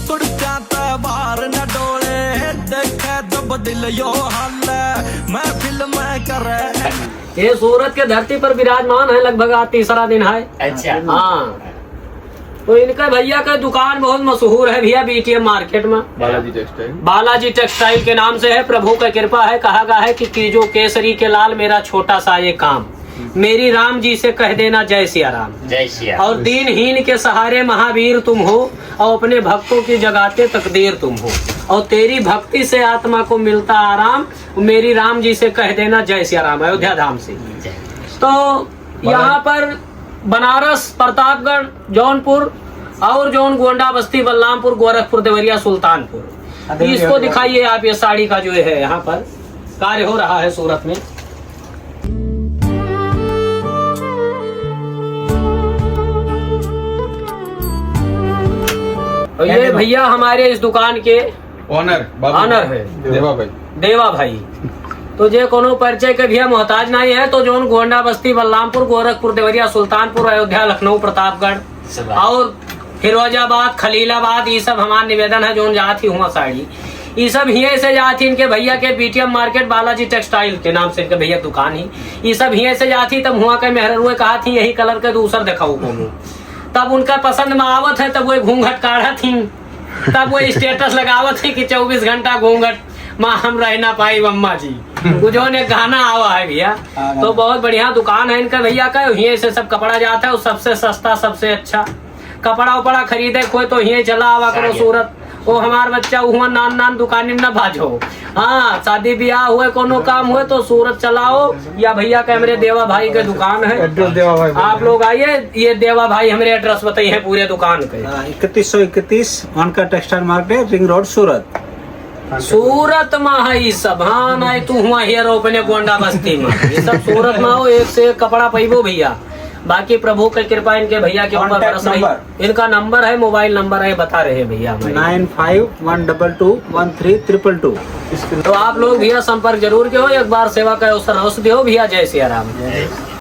तुड़का बार न डोले देखे जब दिल यो हाल महफिल में करे। ये सूरत के धरती पर विराजमान है, लगभग आज तीसरा दिन है। अच्छा हाँ, तो इनका भैया का दुकान बहुत मशहूर है भैया बीटीएम मार्केट में। बालाजी टेक्सटाइल के नाम से है। प्रभु का कृपा है। कहा गया है कि कीजो केसरी के लाल मेरा छोटा सा ये काम, मेरी राम जी से कह देना जय सिया राम। जय सिया। और दीनहीन के सहारे महावीर तुम हो, और अपने भक्तों की जगाते तकदीर तुम हो, और तेरी भक्ति से आत्मा को मिलता आराम, मेरी राम जी से कह देना जय सिया राम। अयोध्या धाम से। तो यहाँ पर बनारस, प्रतापगढ़, जौनपुर और जौन गोंडा, बस्ती, बलरामपुर, गोरखपुर, देवरिया, सुल्तानपुर, इसको दिखाइए आप। ये साड़ी का जो है यहाँ पर कार्य हो रहा है सूरत में। और ये भैया हमारे इस दुकान के ऑनर है देवा भाई। तो जे कोनो परिचय के भैया मोहताज नहीं है, तो जो गोंडा, बस्ती, बलरामपुर, गोरखपुर, देवरिया, सुल्तानपुर, अयोध्या, लखनऊ, प्रतापगढ़ और फिरोजाबाद, खलीलाबाद, ये सब हमारा निवेदन है। जो जाती हुआ साड़ी ये सब हिये से जाती। इनके भैया के बीटीएम मार्केट बालाजी टेक्सटाइल के नाम से इनके भैया दुकान ही, ये सब हिये से जाती। तब हुआ के मेहरुए कहा थी यही कलर के दूसर दिखाऊ कोनो, तब उनका पसंद में आवत है, तब वो घूंघट काढ़ा थी, तब वो स्टेटस लगावत थी कि 24 घंटा घूंघट माँ हम रह ना पाई अम्मा जी। जो ने गाना आवा है भैया। तो बहुत बढ़िया दुकान है इनका भैया का। यहीं से सब कपड़ा जाता है, सबसे सस्ता, सबसे अच्छा कपड़ा उपड़ा खरीदे कोई तो यहीं चला आवा करो सूरत। वो हमार बच्चा हुआ नान नान दुकान में न भाजो। हाँ, शादी ब्याह हुए कोनो काम हुए तो सूरत चलाओ, या भैया का मेरे देवा भाई के दुकान है। देवा भाई आप लोग आइए। ये देवा भाई हमारे एड्रेस बताइए पूरे दुकान के। 3131 वानका टेक्सटाइल मार्केट, रिंग रोड, सूरत। सूरत में है सब। हाँ नहीं तू हुआ हीरो अपने गोंडा बस्ती में, ये सब सूरत में हो। एक से एक कपड़ा पैबो भैया। बाकी प्रभु की कृपा इनके भैया के ऊपर बरस रही। इनका नंबर है, मोबाइल नंबर है, बता रहे हैं भैया 95122322। तो आप लोग भैया संपर्क जरूर करो। एक बार सेवा का अवसर दो भैया। जय सिया राम।